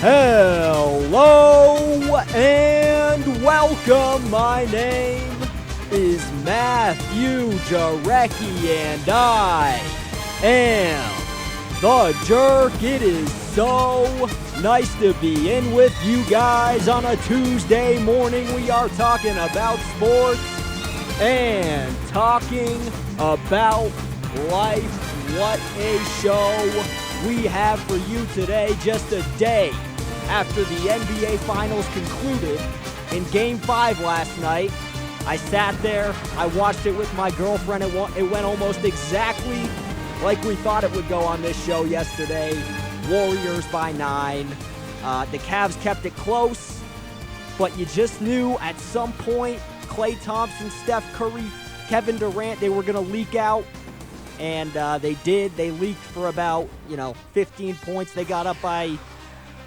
Hello and welcome. My name is Matthew Jarecki and I am the Jerk. It is so nice to be in with you guys on a Tuesday morning. We are talking about sports and talking about life. What a show we have for you today, just a day after the NBA Finals concluded in Game 5 last night. I sat there, I watched it with my girlfriend. It went almost exactly like we thought it would go on this show yesterday. Warriors by 9. The Cavs kept it close, but you just knew at some point Klay Thompson, Steph Curry, Kevin Durant, they were going to leak out. And they did. They leaked for about, 15 points. They got up by,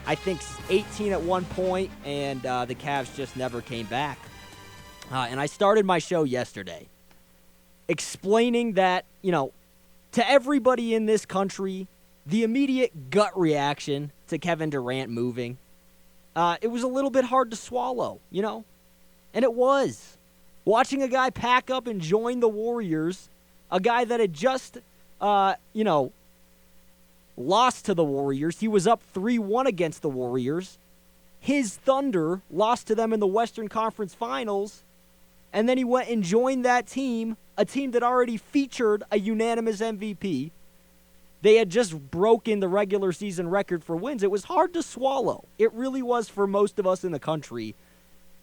I think, 18 at one point, and the Cavs just never came back. And I started my show yesterday explaining that, to everybody in this country, the immediate gut reaction to Kevin Durant moving, it was a little bit hard to swallow, And it was. Watching a guy pack up and join the Warriors, a guy that had just, lost to the Warriors. He was up 3-1 against the Warriors. His Thunder lost to them in the Western Conference Finals. And then he went and joined that team, a team that already featured a unanimous MVP. They had just broken the regular season record for wins. It was hard to swallow. It really was for most of us in the country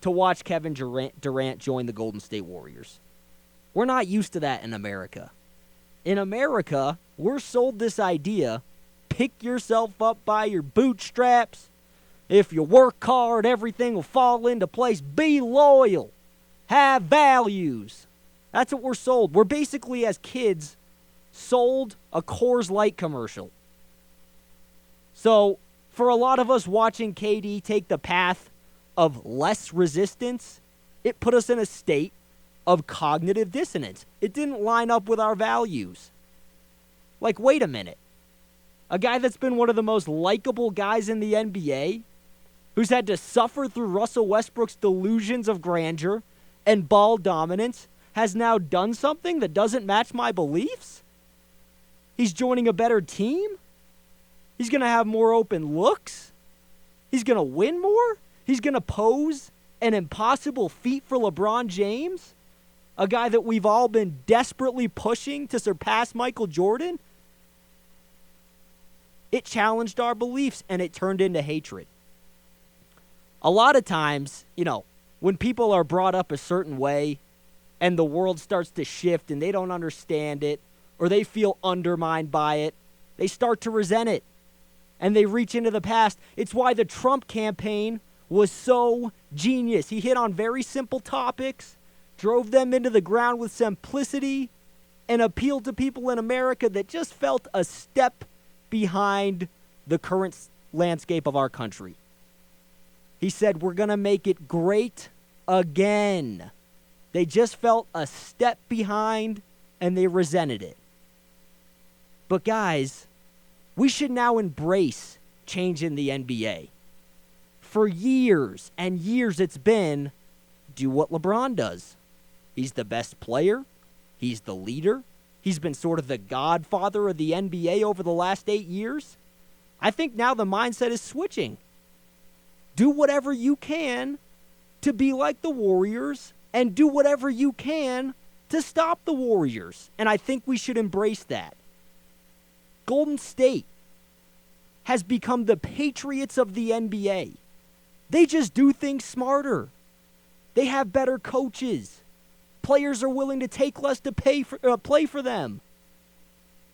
to watch Kevin Durant join the Golden State Warriors. We're not used to that in America. In America, we're sold this idea, pick yourself up by your bootstraps. If you work hard, everything will fall into place. Be loyal. Have values. That's what we're sold. We're basically, as kids, sold a Coors Light commercial. So, for a lot of us watching KD take the path of less resistance, it put us in a state of cognitive dissonance. It didn't line up with our values. Like, wait a minute. A guy that's been one of the most likable guys in the NBA, who's had to suffer through Russell Westbrook's delusions of grandeur and ball dominance, has now done something that doesn't match my beliefs? He's joining a better team? He's going to have more open looks? He's going to win more? He's going to pose an impossible feat for LeBron James? A guy that we've all been desperately pushing to surpass Michael Jordan? It challenged our beliefs, and it turned into hatred. A lot of times, when people are brought up a certain way and the world starts to shift and they don't understand it or they feel undermined by it, they start to resent it and they reach into the past. It's why the Trump campaign was so genius. He hit on very simple topics, drove them into the ground with simplicity, and appealed to people in America that just felt a step behind the current landscape of our country. He said, we're going to make it great again. They just felt a step behind, and they resented it. But guys, we should now embrace change in the NBA. For years and years it's been, do what LeBron does. He's the best player. He's the leader. He's been sort of the godfather of the NBA over the last 8 years. I think now the mindset is switching. Do whatever you can to be like the Warriors and do whatever you can to stop the Warriors. And I think we should embrace that. Golden State has become the Patriots of the NBA. They just do things smarter. They have better coaches. Players are willing to take less to play for them.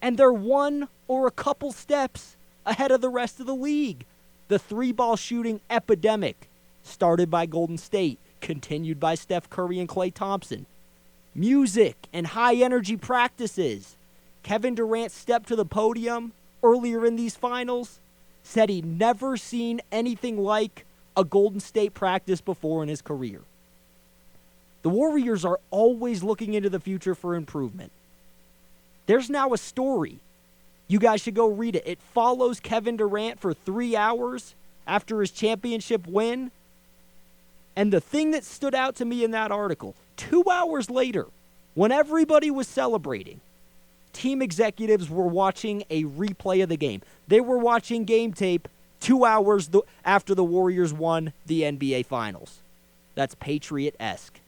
And they're one or a couple steps ahead of the rest of the league. The three-ball shooting epidemic, started by Golden State, continued by Steph Curry and Klay Thompson. Music and high-energy practices. Kevin Durant stepped to the podium earlier in these finals, said he'd never seen anything like a Golden State practice before in his career. The Warriors are always looking into the future for improvement. There's now a story. You guys should go read it. It follows Kevin Durant for 3 hours after his championship win. And the thing that stood out to me in that article, 2 hours later, when everybody was celebrating, team executives were watching a replay of the game. They were watching game tape 2 hours after the Warriors won the NBA Finals. That's Patriot-esque.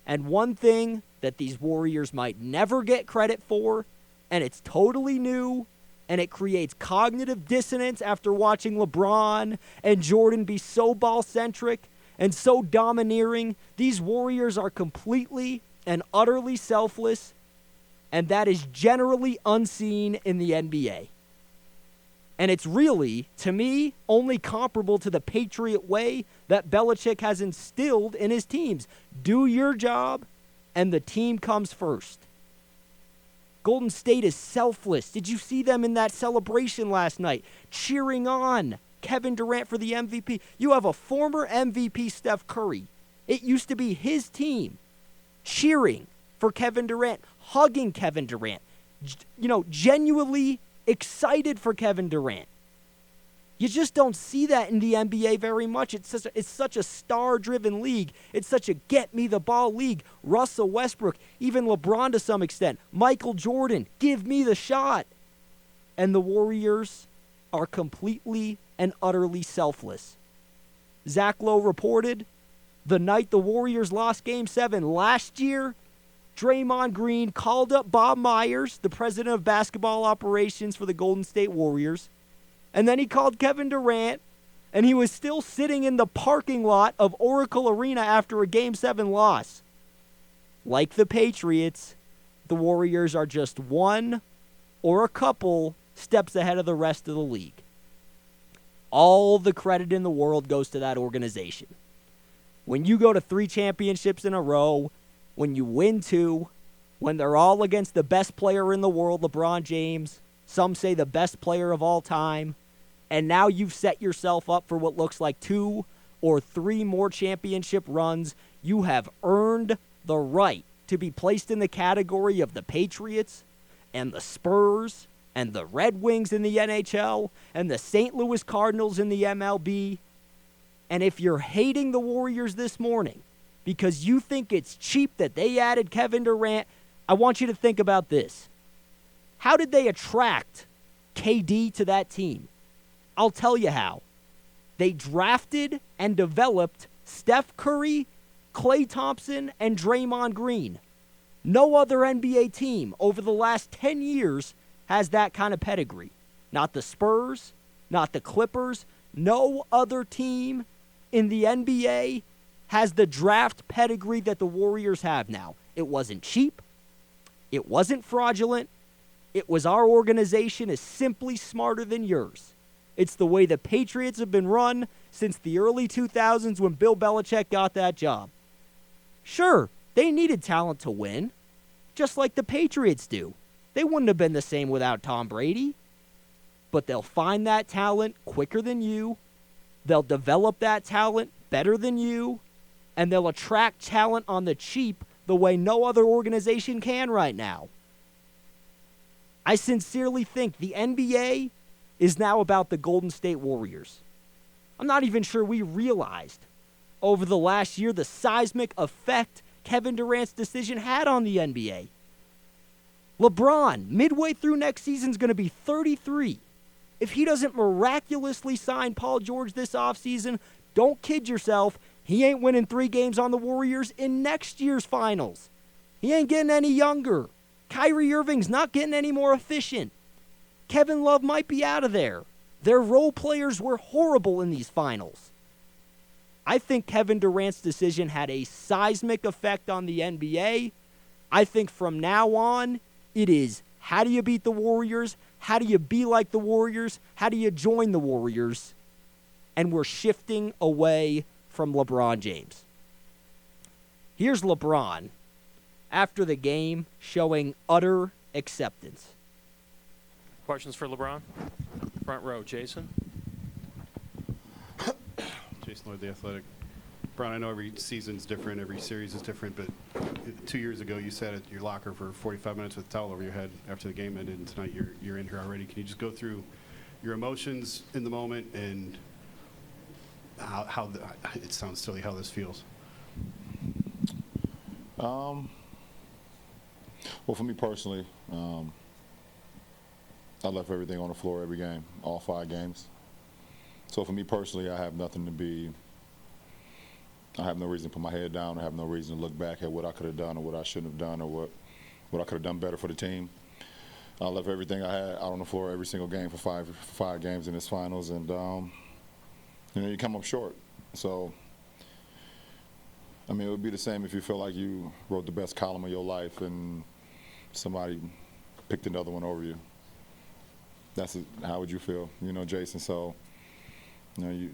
And one thing that these Warriors might never get credit for, and it's totally new, and it creates cognitive dissonance after watching LeBron and Jordan be so ball-centric and so domineering. These Warriors are completely and utterly selfless, and that is generally unseen in the NBA. And it's really, to me, only comparable to the Patriot way that Belichick has instilled in his teams. Do your job, and the team comes first. Golden State is selfless. Did you see them in that celebration last night, cheering on Kevin Durant for the MVP? You have a former MVP, Steph Curry. It used to be his team cheering for Kevin Durant, hugging Kevin Durant, genuinely excited for Kevin Durant. You just don't see that in the NBA very much. It's such a star-driven league. It's such a get-me-the-ball league. Russell Westbrook, even LeBron to some extent, Michael Jordan, give me the shot. And the Warriors are completely and utterly selfless. Zach Lowe reported, the night the Warriors lost Game 7 last year, Draymond Green called up Bob Myers, the president of basketball operations for the Golden State Warriors, and then he called Kevin Durant, and he was still sitting in the parking lot of Oracle Arena after a Game 7 loss. Like the Patriots, the Warriors are just one or a couple steps ahead of the rest of the league. All the credit in the world goes to that organization. When you go to 3 championships in a row, when you win 2, when they're all against the best player in the world, LeBron James, some say the best player of all time, and now you've set yourself up for what looks like 2 or 3 more championship runs, you have earned the right to be placed in the category of the Patriots and the Spurs and the Red Wings in the NHL and the St. Louis Cardinals in the MLB. And if you're hating the Warriors this morning because you think it's cheap that they added Kevin Durant, I want you to think about this. How did they attract KD to that team? I'll tell you how. They drafted and developed Steph Curry, Klay Thompson, and Draymond Green. No other NBA team over the last 10 years has that kind of pedigree. Not the Spurs, not the Clippers. No other team in the NBA has the draft pedigree that the Warriors have now. It wasn't cheap. It wasn't fraudulent. It was our organization is simply smarter than yours. It's the way the Patriots have been run since the early 2000s when Bill Belichick got that job. Sure, they needed talent to win, just like the Patriots do. They wouldn't have been the same without Tom Brady. But they'll find that talent quicker than you. They'll develop that talent better than you. And they'll attract talent on the cheap the way no other organization can right now. I sincerely think the NBA is now about the Golden State Warriors. I'm not even sure we realized over the last year the seismic effect Kevin Durant's decision had on the NBA. LeBron, midway through next season, is going to be 33. If he doesn't miraculously sign Paul George this offseason, don't kid yourself, he ain't winning 3 games on the Warriors in next year's finals. He ain't getting any younger. Kyrie Irving's not getting any more efficient. Kevin Love might be out of there. Their role players were horrible in these finals. I think Kevin Durant's decision had a seismic effect on the NBA. I think from now on, it is how do you beat the Warriors? How do you be like the Warriors? How do you join the Warriors? And we're shifting away from LeBron James. Here's LeBron after the game showing utter acceptance. Questions for LeBron? Front row, Jason. Jason Lloyd, The Athletic. Brown, I know every season's different, every series is different, but 2 years ago you sat at your locker for 45 minutes with a towel over your head after the game ended, and tonight you're in here already. Can you just go through your emotions in the moment and it sounds silly how this feels. Well, for me personally, I left everything on the floor every game, all 5 games. So for me personally, I have no reason to put my head down. I have no reason to look back at what I could have done or what I shouldn't have done or what I could have done better for the team. I left everything I had out on the floor every single game for five games in this finals, and you come up short. So, I mean, it would be the same if you feel like you wrote the best column of your life and somebody picked another one over you. How would you feel, Jason? So, you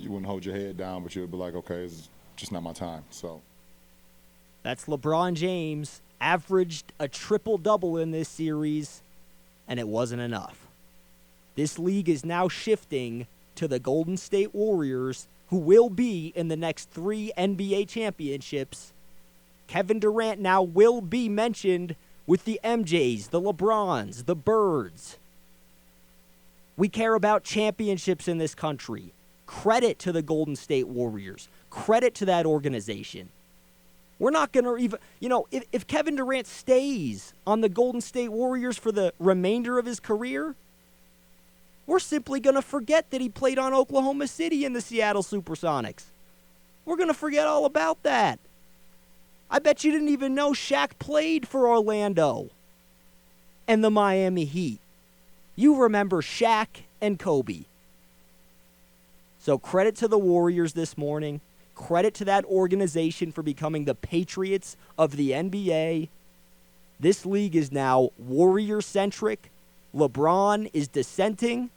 wouldn't hold your head down, but you would be like, okay, it's just not my time. So that's LeBron James, averaged a triple-double in this series, and it wasn't enough. This league is now shifting to the Golden State Warriors, who will be in the next 3 NBA championships. Kevin Durant now will be mentioned with the MJs, the LeBrons, the Birds. We care about championships in this country. Credit to the Golden State Warriors. Credit to that organization. We're not going to even, if Kevin Durant stays on the Golden State Warriors for the remainder of his career, we're simply going to forget that he played on Oklahoma City in the Seattle Supersonics. We're going to forget all about that. I bet you didn't even know Shaq played for Orlando and the Miami Heat. You remember Shaq and Kobe. So credit to the Warriors this morning. Credit to that organization for becoming the Patriots of the NBA. This league is now Warrior-centric. LeBron is descending.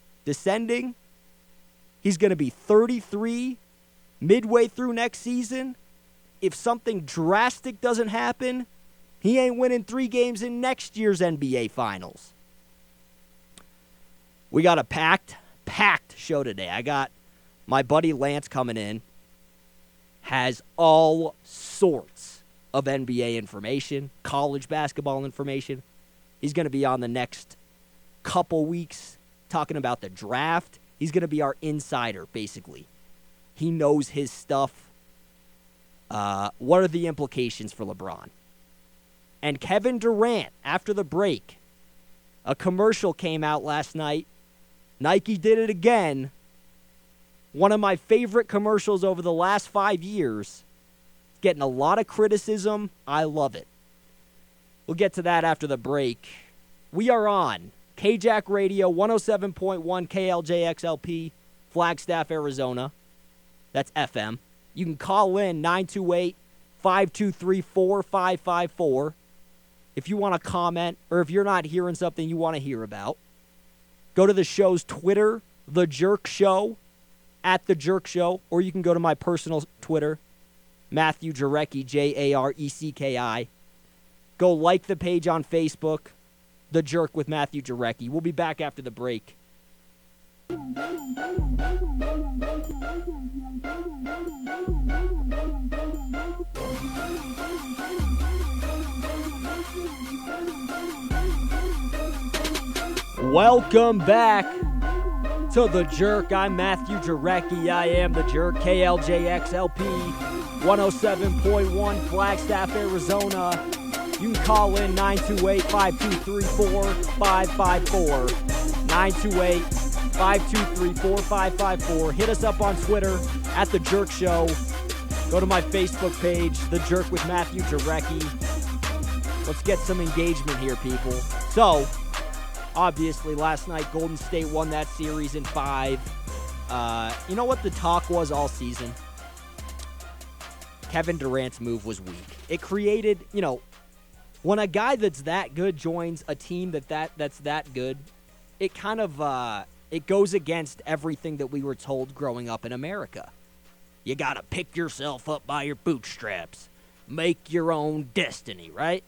He's going to be 33 midway through next season. If something drastic doesn't happen, he ain't winning 3 games in next year's NBA Finals. We got a packed show today. I got my buddy Lance coming in. Has all sorts of NBA information, college basketball information. He's going to be on the next couple weeks talking about the draft. He's going to be our insider, basically. He knows his stuff. What are the implications for LeBron? And Kevin Durant, after the break, a commercial came out last night. Nike did it again. One of my favorite commercials over the last 5 years. Getting a lot of criticism. I love it. We'll get to that after the break. We are on KJACK Radio 107.1 KLJXLP, Flagstaff, Arizona. That's FM. You can call in 928-523-4554 if you want to comment or if you're not hearing something you want to hear about. Go to the show's Twitter, The Jerk Show, at The Jerk Show, or you can go to my personal Twitter, Matthew Jarecki, Jarecki. Go like the page on Facebook, The Jerk with Matthew Jarecki. We'll be back after the break. Welcome back to The Jerk. I'm Matthew Jarecki. I am The Jerk. KLJXLP 107.1 Flagstaff, Arizona. You can call in 928-523-4554. 928-523-4554. Hit us up on Twitter at The Jerk Show. Go to my Facebook page, The Jerk with Matthew Jarecki. Let's get some engagement here, people. So, obviously, last night, Golden State won that series in 5. You know what the talk was all season? Kevin Durant's move was weak. It created, when a guy that's that good joins a team that's that good, it kind of it goes against everything that we were told growing up in America. You got to pick yourself up by your bootstraps. Make your own destiny, right?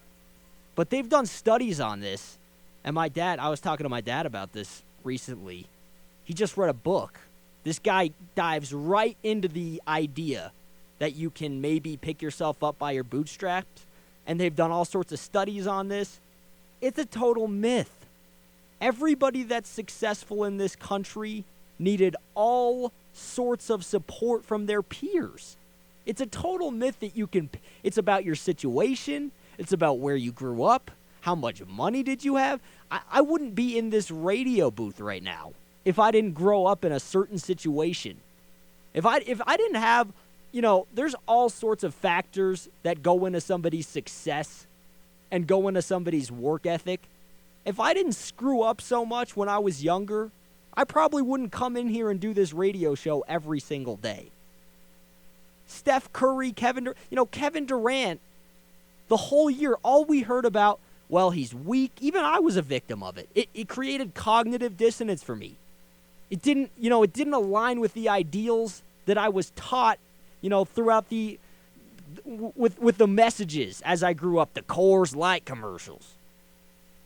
But they've done studies on this. And I was talking to my dad about this recently. He just read a book. This guy dives right into the idea that you can maybe pick yourself up by your bootstraps. And they've done all sorts of studies on this. It's a total myth. Everybody that's successful in this country needed all sorts of support from their peers. It's a total myth that it's about your situation, it's about where you grew up, how much money did you have. I wouldn't be in this radio booth right now if I didn't grow up in a certain situation. If I didn't have, there's all sorts of factors that go into somebody's success and go into somebody's work ethic. If I didn't screw up so much when I was younger, I probably wouldn't come in here and do this radio show every single day. Steph Curry, Kevin Durant, the whole year, all we heard about, well, he's weak. Even I was a victim of it. It created cognitive dissonance for me. It didn't align with the ideals that I was taught, throughout with the messages as I grew up. The Coors Light commercials.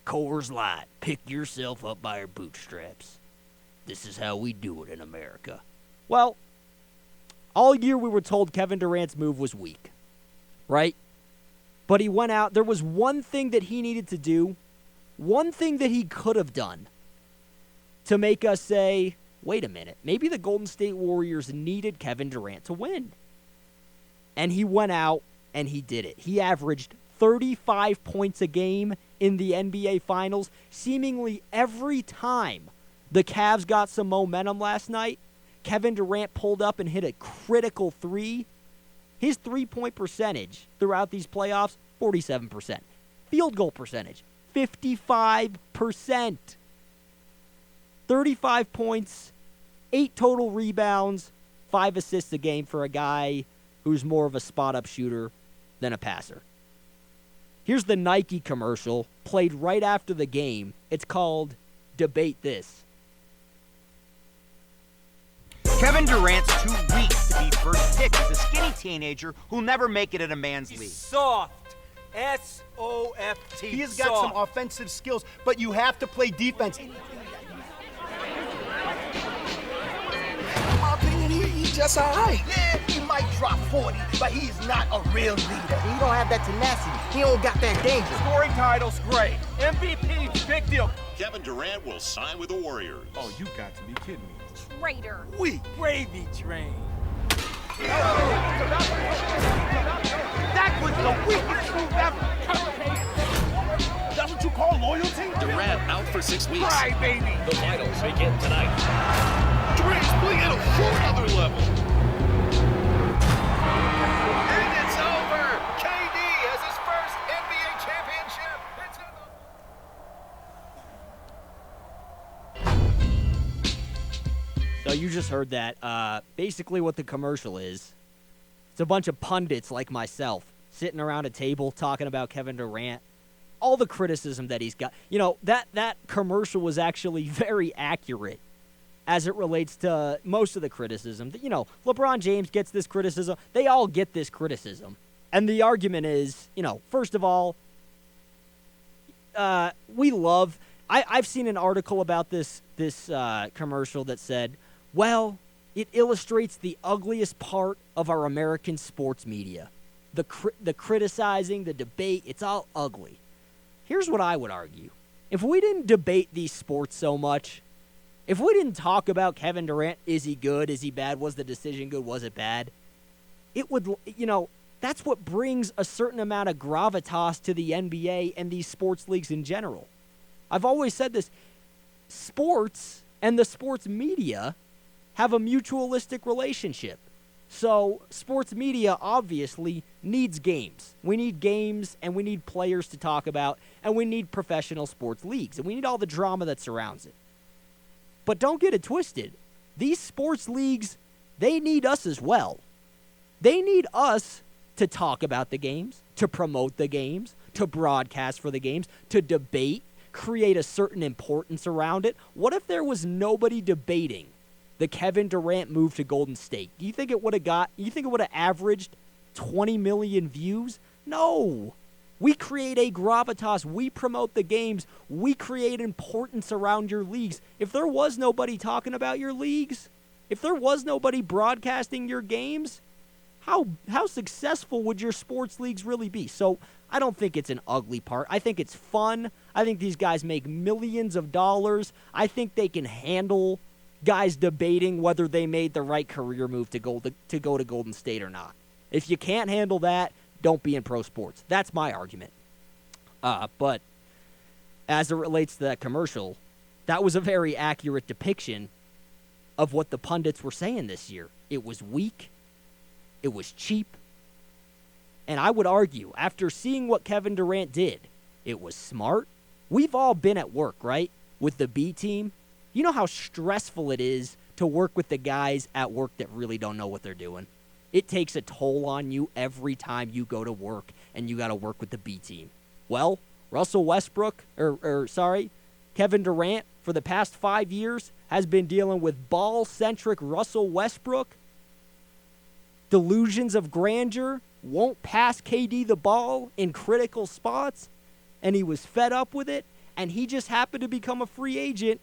Coors Light, pick yourself up by your bootstraps. This is how we do it in America. Well, all year we were told Kevin Durant's move was weak, right? But he went out. There was one thing that he needed to do, one thing that he could have done to make us say, wait a minute, maybe the Golden State Warriors needed Kevin Durant to win. And he went out and he did it. He averaged 35 points a game in the NBA Finals. Seemingly every time the Cavs got some momentum last night, Kevin Durant pulled up and hit a critical three. His three-point percentage throughout these playoffs, 47%. Field goal percentage, 55%. 35 points, 8 total rebounds, 5 assists a game for a guy who's more of a spot-up shooter than a passer. Here's the Nike commercial played right after the game. It's called Debate This. Kevin Durant's too weak to be first pick as a skinny teenager who'll never make it in a man's league. Soft. S-O-F-T. He has got some offensive skills, but you have to play defense. In my opinion, he's just all right. Yeah, he might drop 40, but he's not a real leader. He don't have that tenacity. He don't got that danger. Scoring title's great. MVP, big deal. Kevin Durant will sign with the Warriors. Oh, you got to be kidding me. Traitor. We gravy train. That was the weakest move ever. That's what you call loyalty? Durant out for 6 weeks. Cry, baby. The finals begin tonight. Durant's playing at a whole other level. And it's over. KD has his first NBA championship. It's So you just heard that. Basically what the commercial is, it's a bunch of pundits like myself sitting around a table talking about Kevin Durant. All the criticism that he's got. That commercial was actually very accurate as it relates to most of the criticism. LeBron James gets this criticism. They all get this criticism. And the argument is, first of all, we love... I've seen an article about this commercial that said, well, it illustrates the ugliest part of our American sports media. The criticizing, the debate, it's all ugly. Here's what I would argue. If we didn't debate these sports so much, if we didn't talk about Kevin Durant, is he good, is he bad, was the decision good, was it bad, it would, that's what brings a certain amount of gravitas to the NBA and these sports leagues in general. I've always said this, sports and the sports media have a mutualistic relationship. So sports media obviously needs games. We need games and we need players to talk about and we need professional sports leagues and we need all the drama that surrounds it. But don't get it twisted. These sports leagues, they need us as well. They need us to talk about the games, to promote the games, to broadcast for the games, to debate, create a certain importance around it. What if there was nobody debating the Kevin Durant move to Golden State? Do you think it would have averaged 20 million views? No. We create a gravitas. We promote the games. We create importance around your leagues. If there was nobody talking about your leagues, if there was nobody broadcasting your games, how successful would your sports leagues really be? So I don't think it's an ugly part. I think it's fun. I think these guys make millions of dollars. I think they can handle guys debating whether they made the right career move to go to Golden State or not. If you can't handle that, don't be in pro sports. That's my argument. But as it relates to that commercial, that was a very accurate depiction of what the pundits were saying this year. It was weak. It was cheap. And I would argue, after seeing what Kevin Durant did, it was smart. We've all been at work, right, with the B team. You know how stressful it is to work with the guys at work that really don't know what they're doing. It takes a toll on you every time you go to work and you got to work with the B team. Well, Kevin Durant, for the past 5 years, has been dealing with ball-centric Russell Westbrook, delusions of grandeur, won't pass KD the ball in critical spots, and he was fed up with it, and he just happened to become a free agent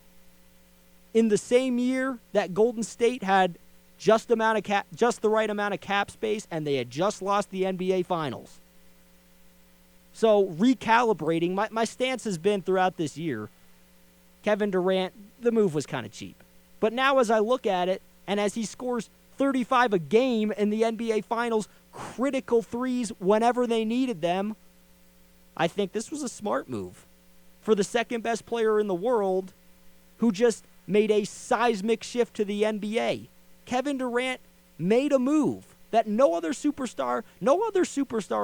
in the same year that Golden State had just the right amount of cap space, and they had just lost the NBA Finals. So recalibrating, my stance has been throughout this year, Kevin Durant, the move was kind of cheap. But now as I look at it, and as he scores 35 a game in the NBA Finals, critical threes whenever they needed them, I think this was a smart move for the second best player in the world who just made a seismic shift to the NBA. Kevin Durant made a move that no other superstar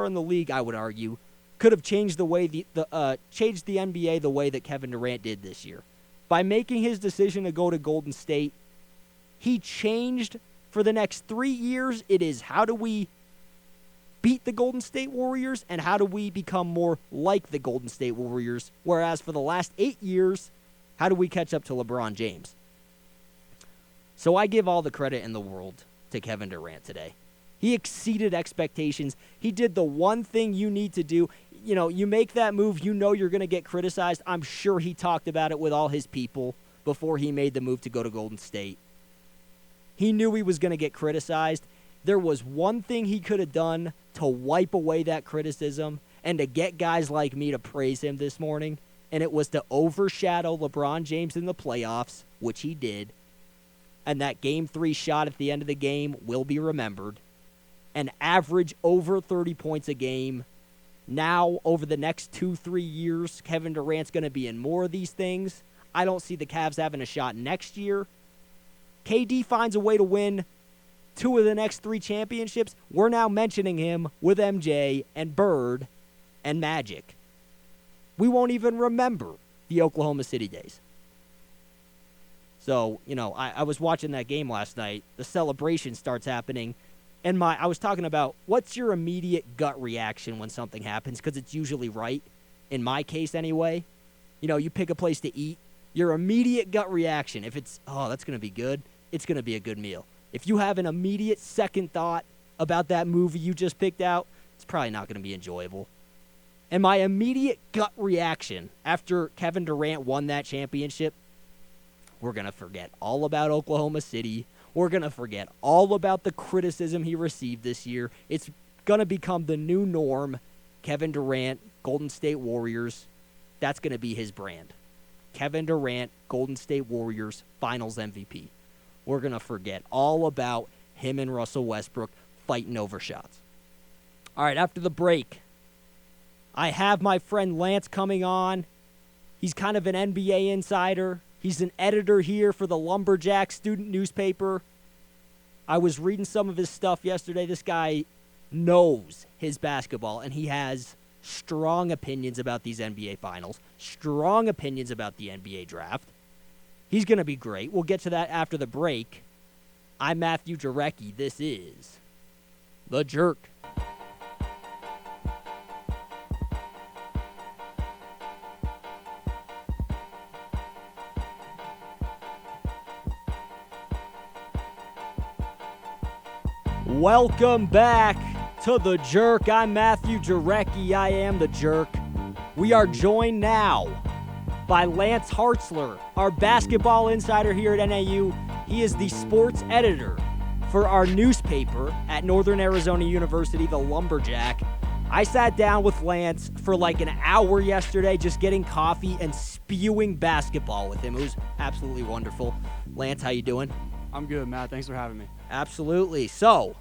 in the league, I would argue, could have changed the way changed the NBA the way that Kevin Durant did this year. By making his decision to go to Golden State, he changed for the next 3 years. It is, how do we beat the Golden State Warriors and how do we become more like the Golden State Warriors? Whereas for the last 8 years, how do we catch up to LeBron James? So I give all the credit in the world to Kevin Durant today. He exceeded expectations. He did the one thing you need to do. You know, you make that move, you know you're going to get criticized. I'm sure he talked about it with all his people before he made the move to go to Golden State. He knew he was going to get criticized. There was one thing he could have done to wipe away that criticism and to get guys like me to praise him this morning, and it was to overshadow LeBron James in the playoffs, which he did. And that Game 3 shot at the end of the game will be remembered. And average over 30 points a game. Now, over the next 2-3 years, Kevin Durant's going to be in more of these things. I don't see the Cavs having a shot next year. KD finds a way to win 2 of the next 3 championships. We're now mentioning him with MJ and Bird and Magic. We won't even remember the Oklahoma City days. So, you know, I was watching that game last night. The celebration starts happening. And I was talking about what's your immediate gut reaction when something happens, because it's usually right, in my case anyway. You know, you pick a place to eat, your immediate gut reaction, if it's, oh, that's going to be good, it's going to be a good meal. If you have an immediate second thought about that movie you just picked out, it's probably not going to be enjoyable. And my immediate gut reaction after Kevin Durant won that championship, we're going to forget all about Oklahoma City. We're going to forget all about the criticism he received this year. It's going to become the new norm. Kevin Durant, Golden State Warriors, that's going to be his brand. Kevin Durant, Golden State Warriors, Finals MVP. We're going to forget all about him and Russell Westbrook fighting over shots. All right, after the break, I have my friend Lance coming on. He's kind of an NBA insider. He's an editor here for the Lumberjack student newspaper. I was reading some of his stuff yesterday. This guy knows his basketball, and he has strong opinions about these NBA Finals, strong opinions about the NBA draft. He's going to be great. We'll get to that after the break. I'm Matthew Jarecki. This is The Jerk. Welcome back to The Jerk. I'm Matthew Jarecki. I am The Jerk. We are joined now by Lance Hartzler, our basketball insider here at NAU. He is the sports editor for our newspaper at Northern Arizona University, the Lumberjack. I sat down with Lance for like an hour yesterday just getting coffee and spewing basketball with him. It was absolutely wonderful. Lance, how you doing? I'm good, Matt. Thanks for having me. Absolutely. So,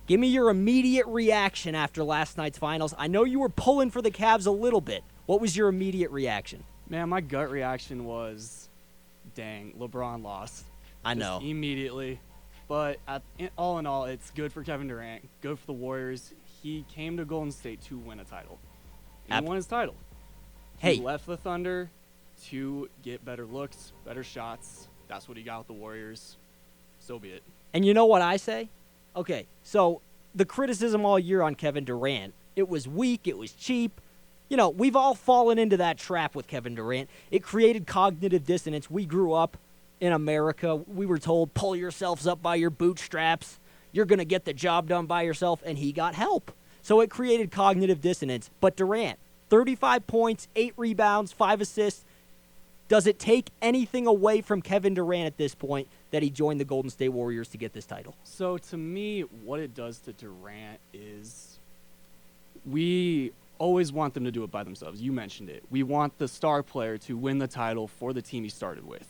give me your immediate reaction after last night's finals. I know you were pulling for the Cavs a little bit. What was your immediate reaction? Man, my gut reaction was, dang, LeBron lost. I know. Just immediately. But all in all, it's good for Kevin Durant, good for the Warriors. He came to Golden State to win a title. And he won his title. He left the Thunder to get better looks, better shots. That's what he got with the Warriors. So be it. And you know what I say? Okay, so the criticism all year on Kevin Durant, it was weak, it was cheap. You know, we've all fallen into that trap with Kevin Durant. It created cognitive dissonance. We grew up in America. We were told, pull yourselves up by your bootstraps. You're going to get the job done by yourself, and he got help. So it created cognitive dissonance. But Durant, 35 points, 8 rebounds, 5 assists. Does it take anything away from Kevin Durant at this point that he joined the Golden State Warriors to get this title? So to me, what it does to Durant is we always want them to do it by themselves. You mentioned it. We want the star player to win the title for the team he started with.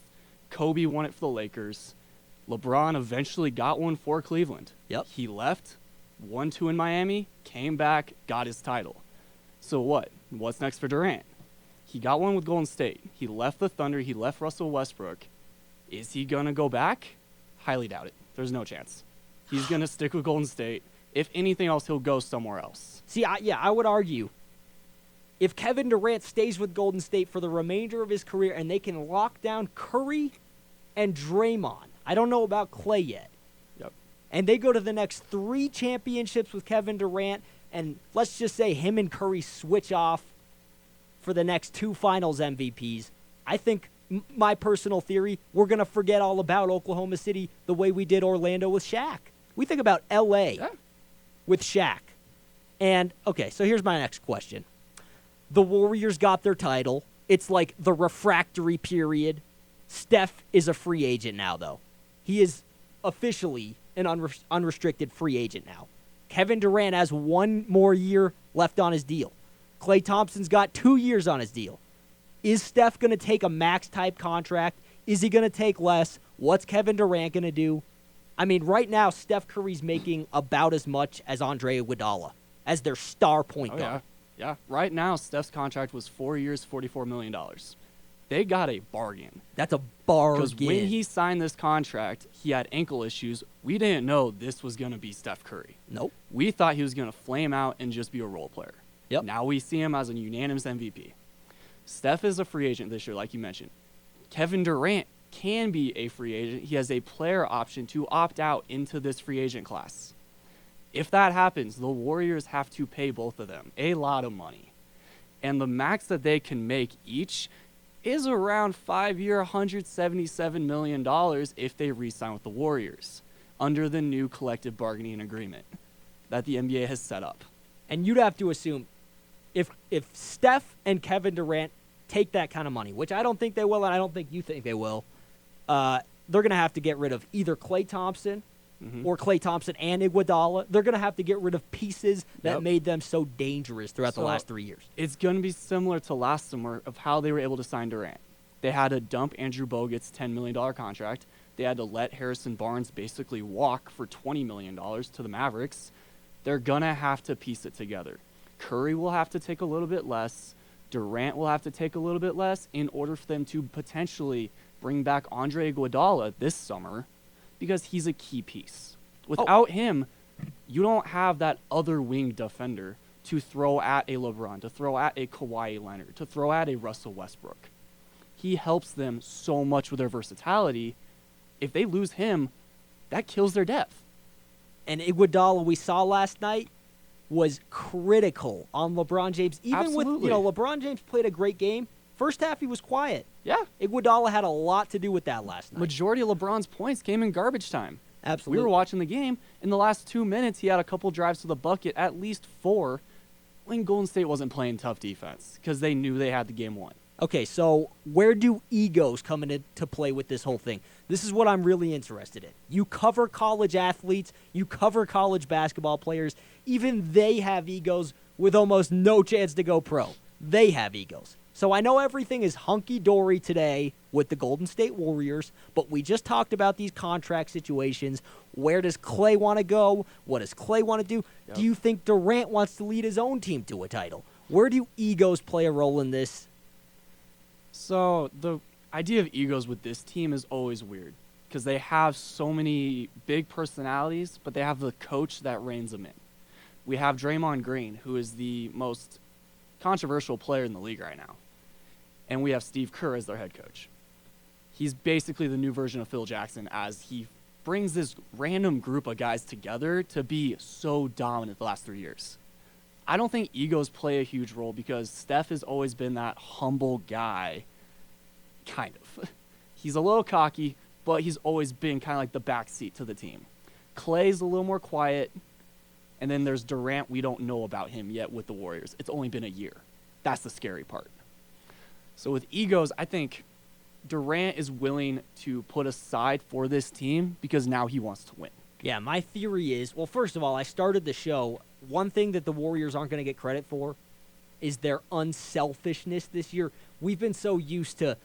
Kobe won it for the Lakers. LeBron eventually got one for Cleveland. Yep. He left, won 2 in Miami, came back, got his title. So what? What's next for Durant? He got one with Golden State. He left the Thunder. He left Russell Westbrook. Is he going to go back? Highly doubt it. There's no chance. He's going to stick with Golden State. If anything else, he'll go somewhere else. See, I would argue if Kevin Durant stays with Golden State for the remainder of his career and they can lock down Curry and Draymond, I don't know about Clay yet. Yep. And they go to the next 3 championships with Kevin Durant, and let's just say him and Curry switch off for the next 2 finals MVPs. I think, my personal theory, we're going to forget all about Oklahoma City the way we did Orlando with Shaq. We think about L.A. with Shaq. And, okay, so here's my next question. The Warriors got their title. It's like the refractory period. Steph is a free agent now, though. He is officially an unrestricted free agent now. Kevin Durant has 1 more year left on his deal. Klay Thompson's got 2 years on his deal. Is Steph going to take a max-type contract? Is he going to take less? What's Kevin Durant going to do? I mean, right now, Steph Curry's making about as much as Andre Iguodala as their star point guard. Yeah. Right now, Steph's contract was 4 years, $44 million. They got a bargain. That's a bargain. Because when he signed this contract, he had ankle issues. We didn't know this was going to be Steph Curry. Nope. We thought he was going to flame out and just be a role player. Yep. Now we see him as a unanimous MVP. Steph is a free agent this year, like you mentioned. Kevin Durant can be a free agent. He has a player option to opt out into this free agent class. If that happens, the Warriors have to pay both of them a lot of money. And the max that they can make each is around 5-year, $177 million if they re-sign with the Warriors under the new collective bargaining agreement that the NBA has set up. And you'd have to assume if Steph and Kevin Durant take that kind of money, which I don't think they will, and I don't think you think they will, they're going to have to get rid of either Klay Thompson or Klay Thompson and Iguodala. They're going to have to get rid of pieces that made them so dangerous throughout the last 3 years. It's going to be similar to last summer of how they were able to sign Durant. They had to dump Andrew Bogut's $10 million contract. They had to let Harrison Barnes basically walk for $20 million to the Mavericks. They're going to have to piece it together. Curry will have to take a little bit less. Durant will have to take a little bit less in order for them to potentially bring back Andre Iguodala this summer because he's a key piece. Without him, you don't have that other wing defender to throw at a LeBron, to throw at a Kawhi Leonard, to throw at a Russell Westbrook. He helps them so much with their versatility. If they lose him, that kills their depth. And Iguodala, we saw last night, was critical on LeBron James. Even with, LeBron James played a great game. First half, he was quiet. Yeah. Iguodala had a lot to do with that last night. Majority of LeBron's points came in garbage time. Absolutely. We were watching the game. In the last 2 minutes, he had a couple drives to the bucket, at least 4, when Golden State wasn't playing tough defense because they knew they had the game won. Okay, so where do egos come into play with this whole thing? This is what I'm really interested in. You cover college athletes. You cover college basketball players. Even they have egos with almost no chance to go pro. They have egos. So I know everything is hunky-dory today with the Golden State Warriors, but we just talked about these contract situations. Where does Klay want to go? What does Klay want to do? Yep. Do you think Durant wants to lead his own team to a title? Where do egos play a role in this? So the idea of egos with this team is always weird because they have so many big personalities, but they have the coach that reins them in. We have Draymond Green, who is the most controversial player in the league right now. And we have Steve Kerr as their head coach. He's basically the new version of Phil Jackson as he brings this random group of guys together to be so dominant the last 3 years. I don't think egos play a huge role because Steph has always been that humble guy, kind of. He's a little cocky, but he's always been kind of like the backseat to the team. Klay's a little more quiet, and then there's Durant. We don't know about him yet with the Warriors. It's only been a year. That's the scary part. So with egos, I think Durant is willing to put aside for this team because now he wants to win. Yeah, my theory is, well, first of all, I started the show. One thing that the Warriors aren't going to get credit for is their unselfishness this year. We've been so used to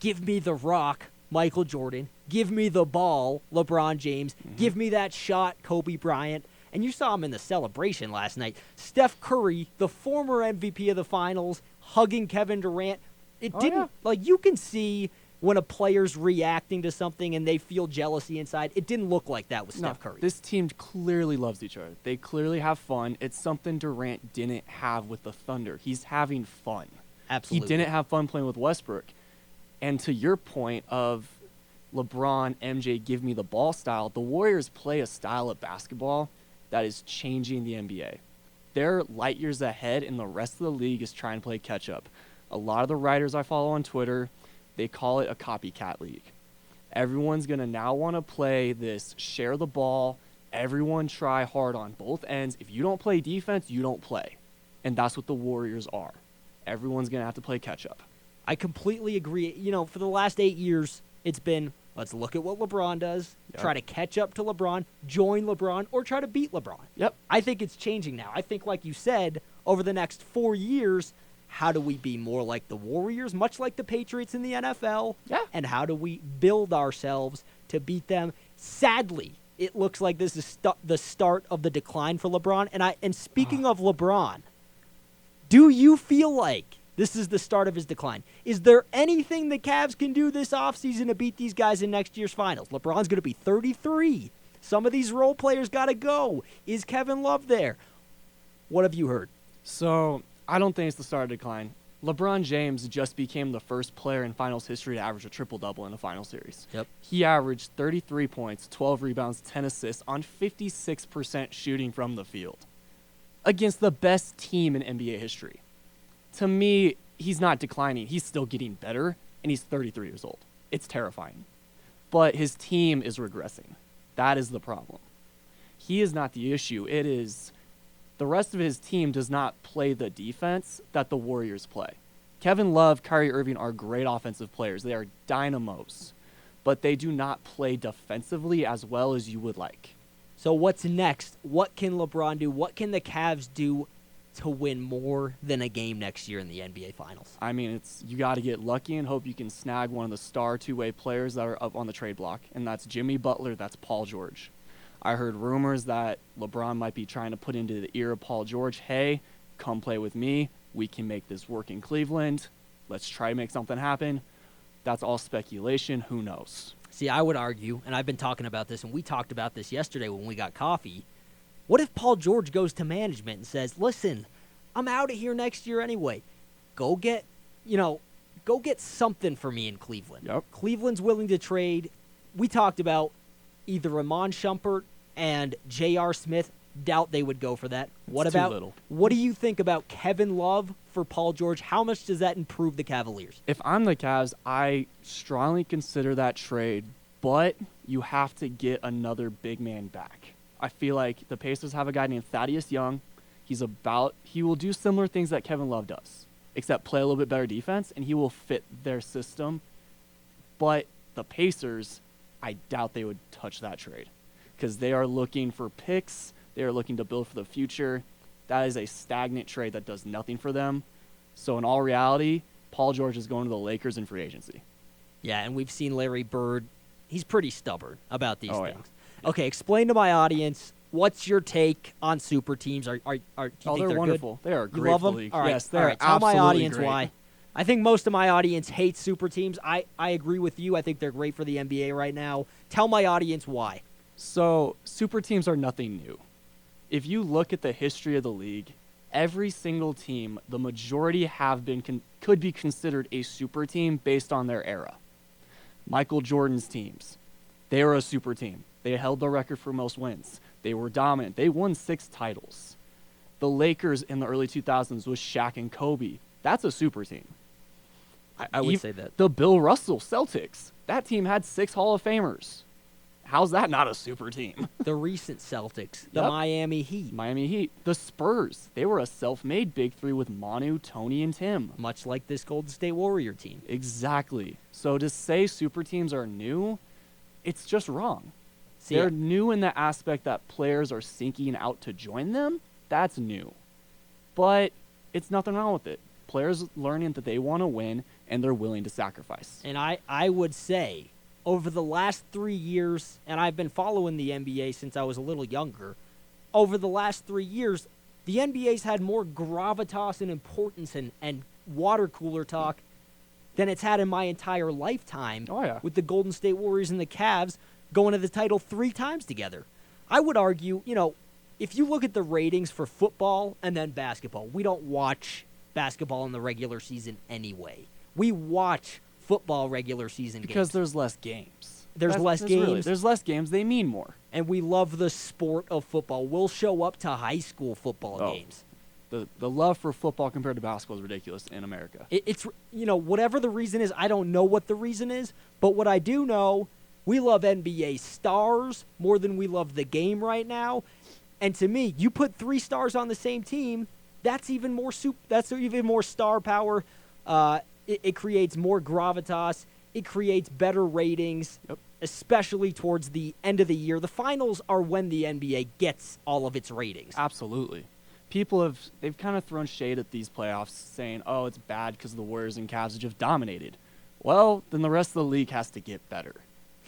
give me the rock, Michael Jordan, give me the ball, LeBron James, give me that shot, Kobe Bryant. And you saw him in the celebration last night. Steph Curry, the former MVP of the finals, hugging Kevin Durant. It didn't, like, you can see when a player's reacting to something and they feel jealousy inside. It didn't look like that with Steph Curry. This team clearly loves each other. They clearly have fun. It's something Durant didn't have with the Thunder. He's having fun. Absolutely. He didn't have fun playing with Westbrook. And to your point of LeBron, MJ, give me the ball style, the Warriors play a style of basketball that is changing the NBA. They're light years ahead, and the rest of the league is trying to play catch up. A lot of the writers I follow on Twitter, they call it a copycat league. Everyone's going to now want to play this share the ball, everyone try hard on both ends. If you don't play defense, you don't play. And that's what the Warriors are. Everyone's going to have to play catch up. I completely agree. You know, for the last 8 years, it's been, let's look at what LeBron does, try to catch up to LeBron, join LeBron, or try to beat LeBron. Yep. I think it's changing now. I think, like you said, over the next 4 years, how do we be more like the Warriors, much like the Patriots in the NFL? Yeah. And how do we build ourselves to beat them? Sadly, it looks like this is the start of the decline for LeBron. And speaking of LeBron, do you feel like this is the start of his decline? Is there anything the Cavs can do this offseason to beat these guys in next year's finals? LeBron's going to be 33. Some of these role players got to go. Is Kevin Love there? What have you heard? So I don't think it's the start of decline. LeBron James just became the first player in finals history to average a triple-double in a final series. Yep. He averaged 33 points, 12 rebounds, 10 assists on 56% shooting from the field against the best team in NBA history. To me, he's not declining. He's still getting better, and he's 33 years old. It's terrifying. But his team is regressing. That is the problem. He is not the issue. It is the rest of his team does not play the defense that the Warriors play. Kevin Love, Kyrie Irving are great offensive players. They are dynamos, but they do not play defensively as well as you would like. So what's next? What can LeBron do? What can the Cavs do to win more than a game next year in the NBA Finals? I mean, you got to get lucky and hope you can snag one of the star two-way players that are up on the trade block, and that's Jimmy Butler, that's Paul George. I heard rumors that LeBron might be trying to put into the ear of Paul George, hey, come play with me. We can make this work in Cleveland. Let's try to make something happen. That's all speculation. Who knows? See, I would argue, and I've been talking about this, and we talked about this yesterday when we got coffee. What if Paul George goes to management and says, listen, I'm out of here next year anyway. Go get something for me in Cleveland. Yep. Cleveland's willing to trade. We talked about either Ramon Shumpert and J.R. Smith. Doubt they would go for that. What too little. What do you think about Kevin Love for Paul George? How much does that improve the Cavaliers? If I'm the Cavs, I strongly consider that trade, but you have to get another big man back. I feel like the Pacers have a guy named Thaddeus Young. He will do similar things that Kevin Love does, except play a little bit better defense, and he will fit their system. But the Pacers, I doubt they would touch that trade because they are looking for picks. They are looking to build for the future. That is a stagnant trade that does nothing for them. So in all reality, Paul George is going to the Lakers in free agency. Yeah, and we've seen Larry Bird. He's pretty stubborn about these Oh, things. yeah. Okay, explain to my audience, what's your take on super teams? Do you think they're they're wonderful. Good? They are a You great love them? league. All right, Yes, they're all right. Tell my absolutely audience great. why. I think most of my audience hates super teams. I agree with you. I think they're great for the NBA right now. Tell my audience why. So super teams are nothing new. If you look at the history of the league, every single team, the majority have been could be considered a super team based on their era. Michael Jordan's teams, they were a super team. They held the record for most wins. They were dominant. They won 6 titles. The Lakers in the early 2000s with Shaq and Kobe. That's a super team. I would say that. The Bill Russell Celtics, that team had 6 Hall of Famers. How's that not a super team? The recent Celtics, the Yep. Miami Heat. Miami Heat. The Spurs, they were a self-made big three with Manu, Tony, and Tim. Much like this Golden State Warrior team. Exactly. So to say super teams are new, it's just wrong. See, They're new in the aspect that players are seeking out to join them. That's new. But it's nothing wrong with it. Players learning that they want to win and they're willing to sacrifice. And I would say, over the last 3 years, and I've been following the NBA since I was a little younger, over the last 3 years, the NBA's had more gravitas and importance and water cooler talk than it's had in my entire lifetime. Oh, yeah. With the Golden State Warriors and the Cavs going to the title 3 times together. I would argue, if you look at the ratings for football and then basketball, we don't watch basketball in the regular season anyway. We watch football regular season Because games. there's less games. There's less games. There's less games. They mean more. And we love the sport of football. We'll show up to high school football games. The love for football compared to basketball is ridiculous in America. It's whatever the reason is, I don't know what the reason is, but what I do know, we love NBA stars more than we love the game right now. And to me, you put 3 stars on the same team, that's even more star power. It creates more gravitas. It creates better ratings, especially towards the end of the year. The finals are when the NBA gets all of its ratings. Absolutely. They've kind of thrown shade at these playoffs, saying, oh, it's bad because the Warriors and Cavs have just dominated. Well, then the rest of the league has to get better.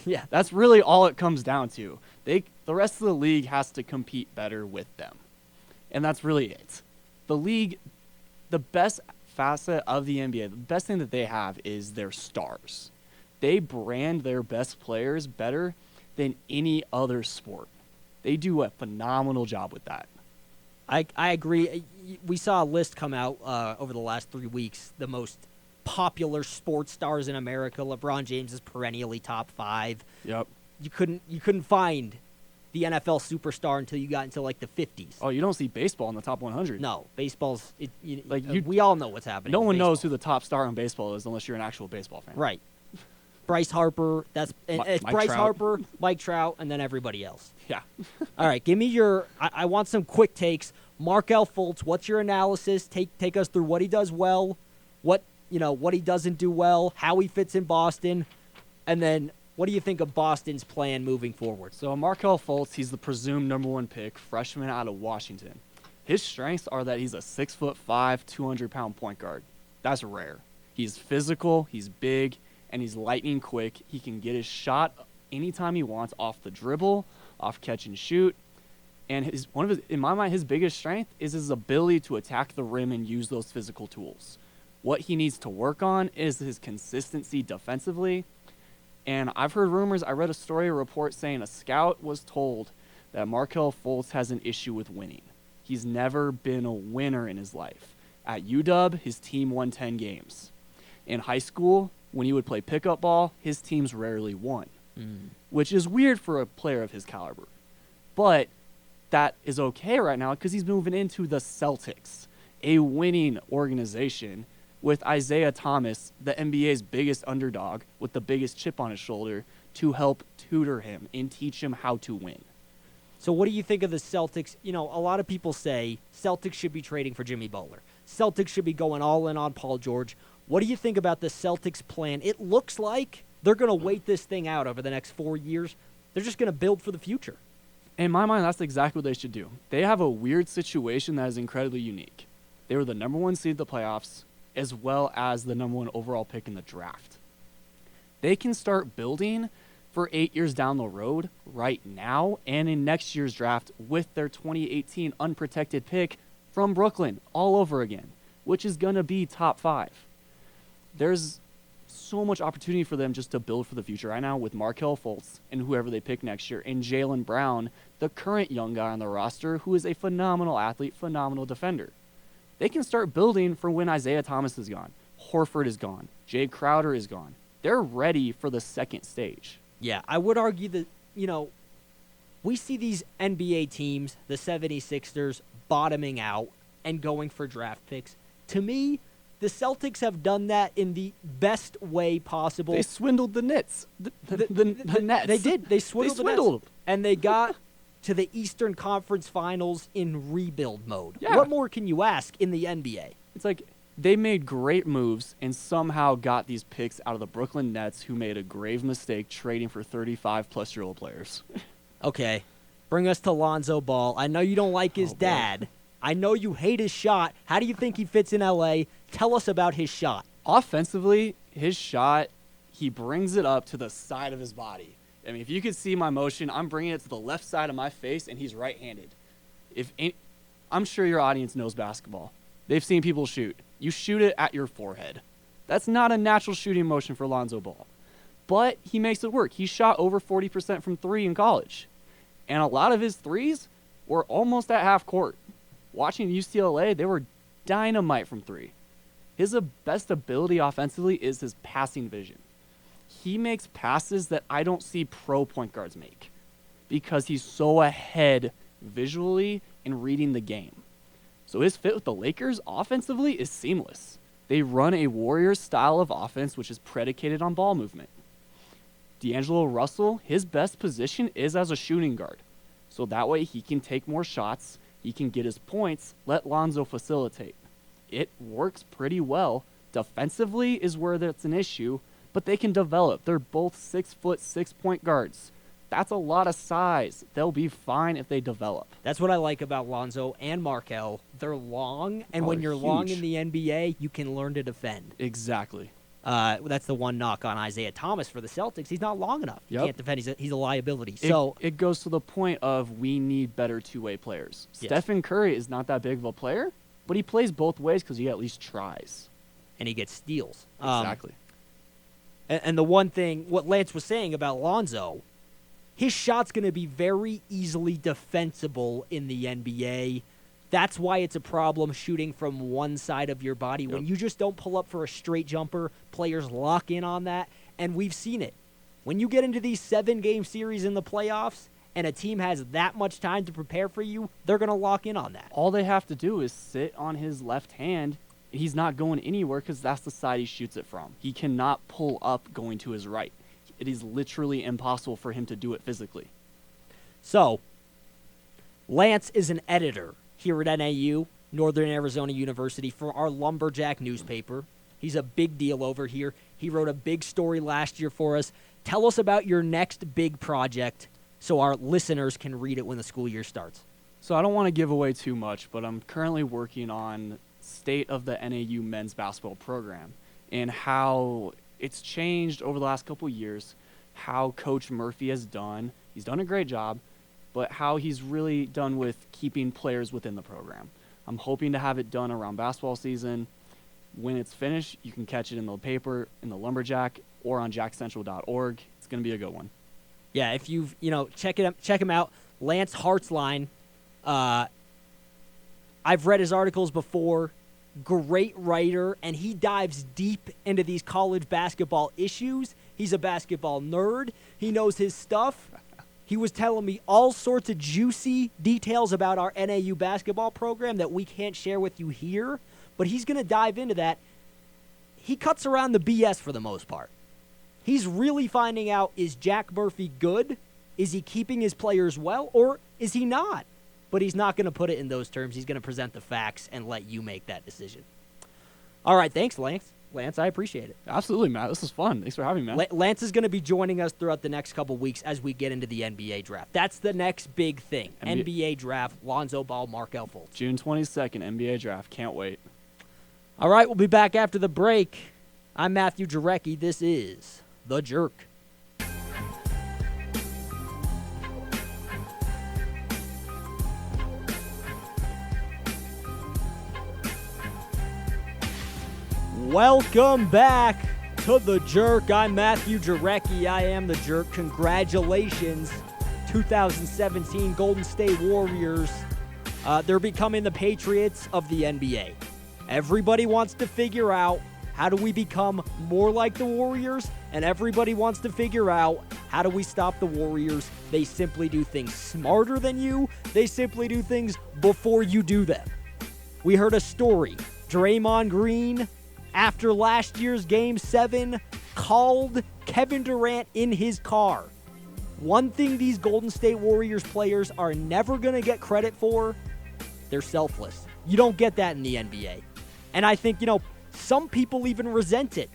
Yeah. That's really all it comes down to. The rest of the league has to compete better with them. And that's really it. The league, the best facet of the NBA, the best thing that they have is their stars. They brand their best players better than any other sport. They do a phenomenal job with that. I agree. We saw a list come out over the last 3 weeks, the most popular sports stars in America. LeBron James is perennially top 5. Yep. You couldn't find the NFL superstar until you got into like the 50s. Oh, you don't see baseball in the top 100. No, baseball's you- we all know what's happening. No with one knows baseball. who the top star in baseball is unless you're an actual baseball fan. Right. Bryce Harper, it's Mike Bryce Trout. Harper, Mike Trout, and then everybody else. Yeah. All right, give me your I want some quick takes. Markelle Fultz, what's your analysis? Take us through what he does well, what he doesn't do well, how he fits in Boston, and then what do you think of Boston's plan moving forward? So Markelle Fultz, he's the presumed number 1 pick, freshman out of Washington. His strengths are that he's a 6'5", 200-pound point guard. That's rare. He's physical, he's big, and he's lightning quick. He can get his shot anytime he wants off the dribble, off catch and shoot. And in my mind, his biggest strength is his ability to attack the rim and use those physical tools. What he needs to work on is his consistency defensively. And I've heard rumors, I read a report saying a scout was told that Markelle Fultz has an issue with winning. He's never been a winner in his life. At UW, his team won 10 games. In high school, when he would play pickup ball, his teams rarely won, which is weird for a player of his caliber. But that is okay right now because he's moving into the Celtics, a winning organization with Isaiah Thomas, the NBA's biggest underdog, with the biggest chip on his shoulder, to help tutor him and teach him how to win. So what do you think of the Celtics? A lot of people say Celtics should be trading for Jimmy Butler. Celtics should be going all in on Paul George. What do you think about the Celtics' plan? It looks like they're going to wait this thing out over the next 4 years. They're just going to build for the future. In my mind, that's exactly what they should do. They have a weird situation that is incredibly unique. They were the number 1 seed in the playoffs, as well as the number 1 overall pick in the draft. They can start building for 8 years down the road right now and in next year's draft with their 2018 unprotected pick from Brooklyn all over again, which is going to be top 5. There's so much opportunity for them just to build for the future right now with Markelle Fultz and whoever they pick next year, and Jaylen Brown, the current young guy on the roster who is a phenomenal athlete, phenomenal defender. They can start building for when Isaiah Thomas is gone, Horford is gone, Jay Crowder is gone. They're ready for the second stage. Yeah, I would argue that, we see these NBA teams, the 76ers, bottoming out and going for draft picks. To me, the Celtics have done that in the best way possible. They swindled the Nets. The Nets. They did. They swindled the swindled Nets. And they got to the Eastern Conference Finals in rebuild mode. Yeah. What more can you ask in the NBA? It's like they made great moves and somehow got these picks out of the Brooklyn Nets, who made a grave mistake trading for 35-plus-year-old players. Okay, bring us to Lonzo Ball. I know you don't like his dad. I know you hate his shot. How do you think he fits in L.A.? Tell us about his shot. Offensively, his shot, he brings it up to the side of his body. I mean, if you could see my motion, I'm bringing it to the left side of my face, and he's right-handed. I'm sure your audience knows basketball. They've seen people shoot. You shoot it at your forehead. That's not a natural shooting motion for Lonzo Ball. But he makes it work. He shot over 40% from 3 in college. And a lot of his threes were almost at half court. Watching UCLA, they were dynamite from 3. His best ability offensively is his passing vision. He makes passes that I don't see pro point guards make because he's so ahead visually in reading the game. So his fit with the Lakers offensively is seamless. They run a Warriors style of offense which is predicated on ball movement. D'Angelo Russell, his best position is as a shooting guard. So that way he can take more shots, he can get his points, let Lonzo facilitate. It works pretty well. Defensively is where that's an issue, but they can develop. They're both 6-foot, 6-point guards. That's a lot of size. They'll be fine if they develop. That's what I like about Lonzo and Markelle. They're long, and when you're long in the NBA, you can learn to defend. Exactly. That's the one knock on Isaiah Thomas for the Celtics. He's not long enough. He Yep. can't defend. He's a liability. It goes to the point of we need better two-way players. Yes. Stephen Curry is not that big of a player, but he plays both ways because he at least tries. And he gets steals. Exactly. And the one thing, what Lance was saying about Lonzo, his shot's going to be very easily defensible in the NBA. That's why it's a problem shooting from one side of your body. When you just don't pull up for a straight jumper, players lock in on that, and we've seen it. When you get into these 7-game series in the playoffs and a team has that much time to prepare for you, they're going to lock in on that. All they have to do is sit on his left hand. He's not going anywhere because that's the side he shoots it from. He cannot pull up going to his right. It is literally impossible for him to do it physically. So, Lance is an editor here at NAU, Northern Arizona University, for our Lumberjack newspaper. He's a big deal over here. He wrote a big story last year for us. Tell us about your next big project so our listeners can read it when the school year starts. So I don't want to give away too much, but I'm currently working on state of the NAU men's basketball program and how it's changed over the last couple years, how Coach Murphy has done. He's done a great job, but how he's really done with keeping players within the program. I'm hoping to have it done around basketball season. When it's finished, you can catch it in the paper, in the Lumberjack, or on jackcentral.org. It's going to be a good one. Yeah, if you've, check him out. Lance Hartzler. I've read his articles before. Great writer, and he dives deep into these college basketball issues. He's a basketball nerd. He knows his stuff. He was telling me all sorts of juicy details about our NAU basketball program that we can't share with you here, but he's going to dive into that. He cuts around the BS for the most part. He's really finding out, is Jack Murphy good? Is he keeping his players well, or is he not? But he's not going to put it in those terms. He's going to present the facts and let you make that decision. All right, thanks, Lance. Lance, I appreciate it. Absolutely, Matt. This is fun. Thanks for having me, man. Lance is going to be joining us throughout the next couple weeks as we get into the NBA draft. That's the next big thing. NBA draft, Lonzo Ball, Markelle Fultz. June 22nd, NBA draft. Can't wait. All right, we'll be back after the break. I'm Matthew Jarecki. This is The Jerk. Welcome back to The Jerk. I'm Matthew Jarecki. I am The Jerk. Congratulations, 2017 Golden State Warriors. They're becoming the Patriots of the NBA. Everybody wants to figure out how do we become more like the Warriors, and everybody wants to figure out how do we stop the Warriors. They simply do things smarter than you. They simply do things before you do them. We heard a story. Draymond Green, after last year's Game 7, called Kevin Durant in his car. One thing these Golden State Warriors players are never going to get credit for, they're selfless. You don't get that in the NBA. And I think, some people even resent it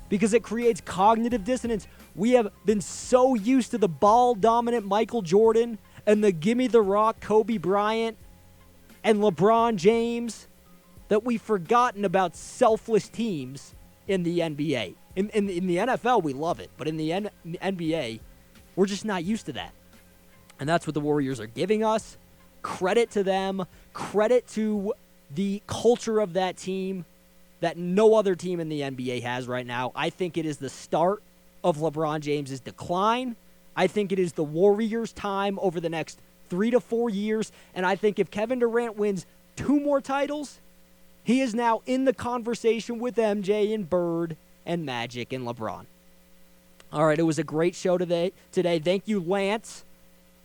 because it creates cognitive dissonance. We have been so used to the ball-dominant Michael Jordan and the gimme the rock Kobe Bryant and LeBron James that we've forgotten about selfless teams in the NBA. In the NFL, we love it, but in the NBA, we're just not used to that. And that's what the Warriors are giving us. Credit to them. Credit to the culture of that team that no other team in the NBA has right now. I think it is the start of LeBron James's decline. I think it is the Warriors' time over the next 3 to 4 years. And I think if Kevin Durant wins 2 more titles, he is now in the conversation with MJ and Bird and Magic and LeBron. All right, it was a great show today. Thank you, Lance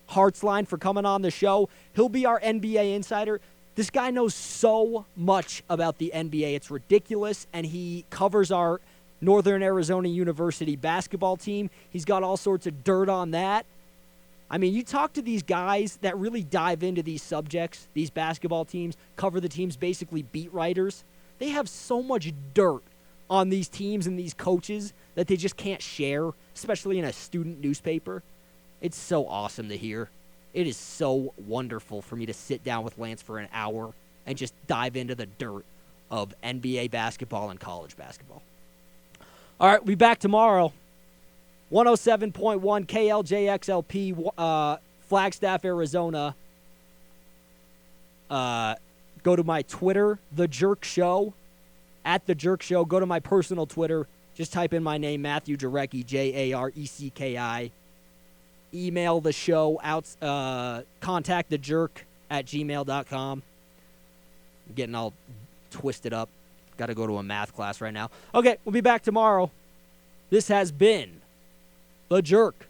Hartzler, for coming on the show. He'll be our NBA insider. This guy knows so much about the NBA. It's ridiculous, and he covers our Northern Arizona University basketball team. He's got all sorts of dirt on that. I mean, you talk to these guys that really dive into these subjects, these basketball teams, cover the teams, basically beat writers. They have so much dirt on these teams and these coaches that they just can't share, especially in a student newspaper. It's so awesome to hear. It is so wonderful for me to sit down with Lance for an hour and just dive into the dirt of NBA basketball and college basketball. All right, we'll be back tomorrow. 107.1 KLJXLP, Flagstaff, Arizona. Go to my Twitter, The Jerk Show, at The Jerk Show. Go to my personal Twitter. Just type in my name, Matthew Jarecki, Jarecki. Email the show, contact thejerk@gmail.com. I'm getting all twisted up. Got to go to a math class right now. Okay, we'll be back tomorrow. This has been The Jerk.